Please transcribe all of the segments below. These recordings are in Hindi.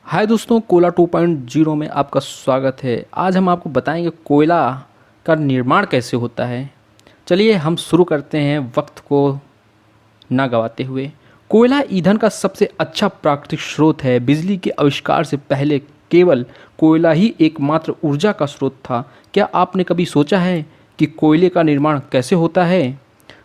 हाय दोस्तों, कोयला 2.0 में आपका स्वागत है। आज हम आपको बताएंगे कोयला का निर्माण कैसे होता है। चलिए हम शुरू करते हैं वक्त को ना गवाते हुए। कोयला ईंधन का सबसे अच्छा प्राकृतिक स्रोत है। बिजली के आविष्कार से पहले केवल कोयला ही एकमात्र ऊर्जा का स्रोत था। क्या आपने कभी सोचा है कि कोयले का निर्माण कैसे होता है?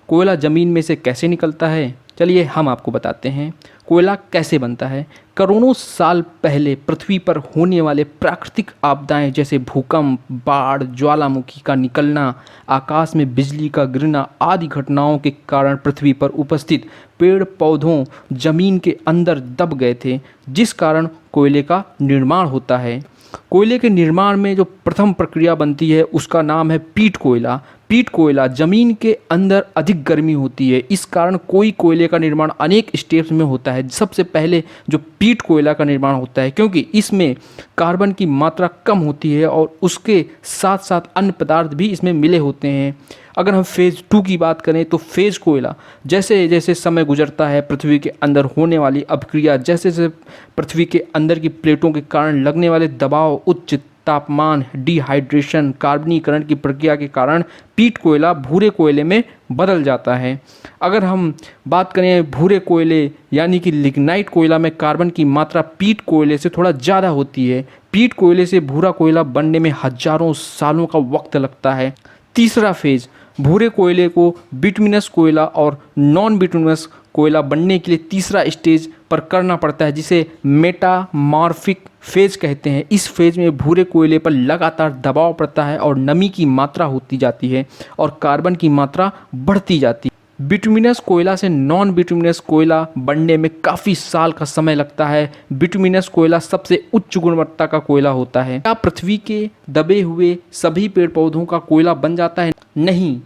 कोयला ज़मीन में से कैसे निकलता है? चलिए हम आपको बताते हैं कोयला कैसे बनता है। करोड़ों साल पहले पृथ्वी पर होने वाले प्राकृतिक आपदाएं जैसे भूकंप, बाढ़, ज्वालामुखी का निकलना, आकाश में बिजली का गिरना आदि घटनाओं के कारण पृथ्वी पर उपस्थित पेड़ पौधों जमीन के अंदर दब गए थे, जिस कारण कोयले का निर्माण होता है। कोयले के निर्माण में जो प्रथम प्रक्रिया बनती है उसका नाम है पीट कोयला। पीट कोयला जमीन के अंदर अधिक गर्मी होती है, इस कारण कोयले का निर्माण अनेक स्टेप्स में होता है। सबसे पहले जो पीट कोयला का निर्माण होता है, क्योंकि इसमें कार्बन की मात्रा कम होती है और उसके साथ साथ अन्य पदार्थ भी इसमें मिले होते हैं। अगर हम फेज़ 2 की बात करें तो फेज़ कोयला जैसे जैसे समय गुजरता है, पृथ्वी के अंदर होने वाली अपक्रिया, जैसे जैसे पृथ्वी के अंदर की प्लेटों के कारण लगने वाले दबाव, उच्च तापमान, डिहाइड्रेशन, कार्बनीकरण की प्रक्रिया के कारण पीट कोयला भूरे कोयले में बदल जाता है। अगर हम बात करें भूरे कोयले यानी कि लिग्नाइट कोयला में कार्बन की मात्रा पीट कोयले से थोड़ा ज़्यादा होती है। पीट कोयले से भूरा कोयला बनने में हजारों सालों का वक्त लगता है। तीसरा फेज भूरे कोयले को बिटुमिनस कोयला और नॉन बिटुमिनस कोयला बनने के लिए तीसरा स्टेज पर करना पड़ता है, जिसे मेटामॉर्फिक फेज कहते हैं। इस फेज में भूरे कोयले पर लगातार दबाव पड़ता है और नमी की मात्रा होती जाती है और कार्बन की मात्रा बढ़ती जाती है। बिटुमिनस कोयला से नॉन बिटुमिनस कोयला बनने में काफ़ी साल का समय लगता है। बिटुमिनस कोयला सबसे उच्च गुणवत्ता का कोयला होता है। क्या पृथ्वी के दबे हुए सभी पेड़ पौधों का कोयला बन जाता है? नहीं।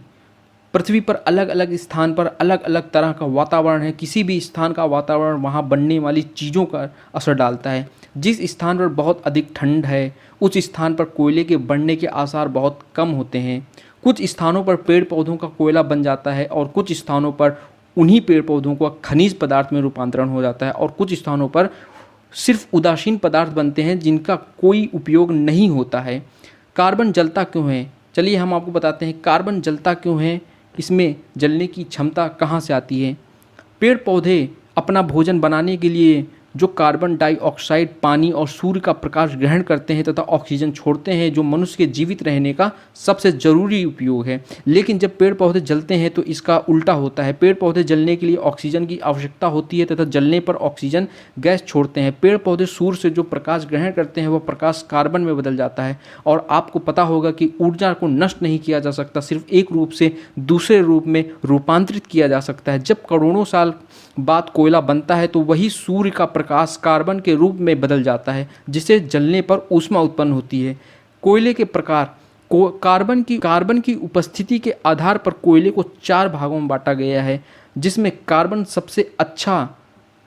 पृथ्वी पर अलग अलग स्थान पर अलग अलग तरह का वातावरण है। किसी भी स्थान का वातावरण वहाँ बनने वाली चीज़ों का असर डालता है। जिस स्थान पर बहुत अधिक ठंड है उस स्थान पर कोयले के बनने के आसार बहुत कम होते हैं। कुछ स्थानों पर पेड़ पौधों का कोयला बन जाता है और कुछ स्थानों पर उन्हीं पेड़ पौधों का खनिज पदार्थ में रूपांतरण हो जाता है और कुछ स्थानों पर सिर्फ उदासीन पदार्थ बनते हैं जिनका कोई उपयोग नहीं होता है। कार्बन जलता क्यों है? चलिए हम आपको बताते हैं कार्बन जलता क्यों है, इसमें जलने की क्षमता कहाँ से आती है। पेड़ पौधे अपना भोजन बनाने के लिए जो कार्बन डाइऑक्साइड, पानी और सूर्य का प्रकाश ग्रहण करते हैं तथा ऑक्सीजन छोड़ते हैं, जो मनुष्य के जीवित रहने का सबसे ज़रूरी उपयोग है। लेकिन जब पेड़ पौधे जलते हैं तो इसका उल्टा होता है। पेड़ पौधे जलने के लिए ऑक्सीजन की आवश्यकता होती है तथा जलने पर ऑक्सीजन गैस छोड़ते हैं। पेड़ पौधे सूर्य से जो प्रकाश ग्रहण करते हैं वह प्रकाश कार्बन में बदल जाता है। और आपको पता होगा कि ऊर्जा को नष्ट नहीं किया जा सकता, सिर्फ एक रूप से दूसरे रूप में रूपांतरित किया जा सकता है। जब करोड़ों साल बाद कोयला बनता है तो वही सूर्य का प्रकाश कार्बन के रूप में बदल जाता है, जिससे जलने पर ऊष्मा उत्पन्न होती है। कोयले के प्रकार कार्बन की उपस्थिति के आधार पर कोयले को 4 भागों में बांटा गया है, जिसमें कार्बन सबसे अच्छा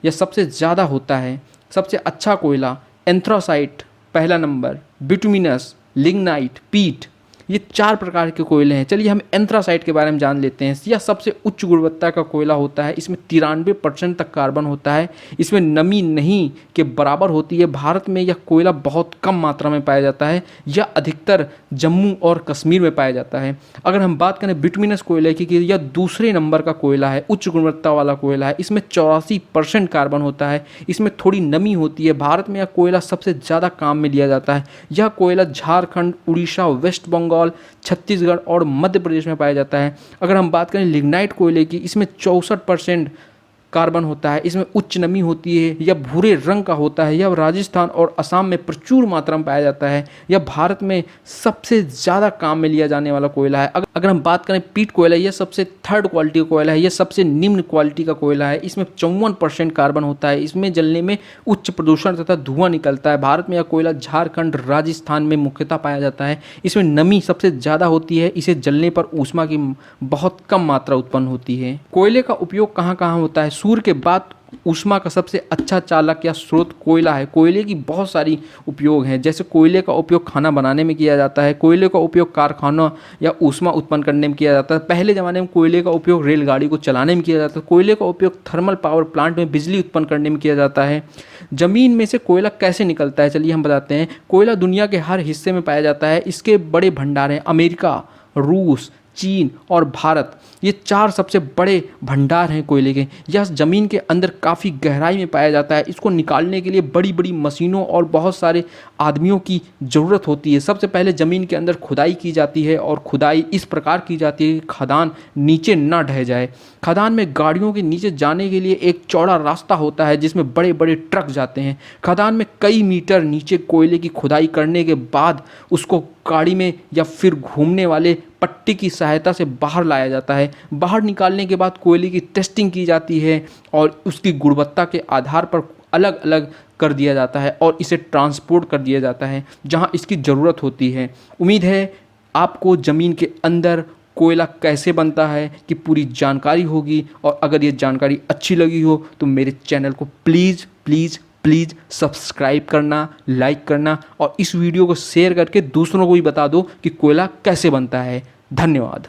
या सबसे ज़्यादा होता है। सबसे अच्छा कोयला एंथ्रासाइट पहला नंबर, बिटुमिनस, लिग्नाइट, पीट, ये 4 प्रकार के कोयले हैं। चलिए हम एंथ्रासाइट के बारे में जान लेते हैं। यह सबसे उच्च गुणवत्ता का कोयला होता है। इसमें 93% तक कार्बन होता है। इसमें नमी नहीं के बराबर होती है। भारत में यह कोयला बहुत कम मात्रा में पाया जाता है। यह अधिकतर जम्मू और कश्मीर में पाया जाता है। अगर हम बात करें बिटुमिनस कोयले की, यह दूसरे नंबर का कोयला है, उच्च गुणवत्ता वाला कोयला है। इसमें 84% कार्बन होता है। इसमें थोड़ी नमी होती है। भारत में यह कोयला सबसे ज़्यादा काम में लिया जाता है। यह कोयला झारखंड, उड़ीसा, वेस्ट बंगाल, छत्तीसगढ़ और मध्य प्रदेश में पाया जाता है। अगर हम बात करें लिग्नाइट कोयले की, इसमें 64% कार्बन होता है। इसमें उच्च नमी होती है। यह भूरे रंग का होता है। यह राजस्थान और असम में प्रचुर मात्रा में पाया जाता है। यह भारत में सबसे ज़्यादा काम में लिया जाने वाला कोयला है। अगर हम बात करें पीट कोयला, यह सबसे थर्ड क्वालिटी का कोयला है। यह सबसे निम्न क्वालिटी का कोयला है। इसमें 54% कार्बन होता है। इसमें जलने में उच्च प्रदूषण तथा धुआं निकलता है। भारत में यह कोयला झारखंड, राजस्थान में मुख्यतः पाया जाता है। इसमें नमी सबसे ज़्यादा होती है। इसे जलने पर ऊष्मा की बहुत कम मात्रा उत्पन्न होती है। कोयले का उपयोग कहाँ कहाँ होता है? सूर्य के बाद ऊष्मा का सबसे अच्छा चालक या स्रोत कोयला है। कोयले की बहुत सारी उपयोग हैं, जैसे कोयले का उपयोग खाना बनाने में किया जाता है, कोयले का उपयोग कारखानों या ऊष्मा उत्पन्न करने में किया जाता है। पहले ज़माने में कोयले का उपयोग रेलगाड़ी को चलाने में किया जाता है। कोयले का उपयोग थर्मल पावर प्लांट में बिजली उत्पन्न करने में किया जाता है। ज़मीन में से कोयला कैसे निकलता है, चलिए हम बताते हैं। कोयला दुनिया के हर हिस्से में पाया जाता है। इसके बड़े भंडार हैं अमेरिका, रूस, चीन और भारत। ये 4 सबसे बड़े भंडार हैं कोयले के। यह ज़मीन के अंदर काफ़ी गहराई में पाया जाता है। इसको निकालने के लिए बड़ी बड़ी मशीनों और बहुत सारे आदमियों की ज़रूरत होती है। सबसे पहले ज़मीन के अंदर खुदाई की जाती है और खुदाई इस प्रकार की जाती है कि खदान नीचे ना ढह जाए। खदान में गाड़ियों के नीचे जाने के लिए एक चौड़ा रास्ता होता है जिसमें बड़े बड़े ट्रक जाते हैं। खदान में कई मीटर नीचे कोयले की खुदाई करने के बाद उसको गाड़ी में या फिर घूमने वाले पट्टी की सहायता से बाहर लाया जाता है। बाहर निकालने के बाद कोयले की टेस्टिंग की जाती है और उसकी गुणवत्ता के आधार पर अलग अलग कर दिया जाता है और इसे ट्रांसपोर्ट कर दिया जाता है जहां इसकी ज़रूरत होती है। उम्मीद है आपको ज़मीन के अंदर कोयला कैसे बनता है की पूरी जानकारी होगी, और अगर ये जानकारी अच्छी लगी हो तो मेरे चैनल को प्लीज़ प्लीज़ प्लीज़ सब्सक्राइब करना, लाइक करना और इस वीडियो को शेयर करके दूसरों को भी बता दो कि कोयला कैसे बनता है। धन्यवाद।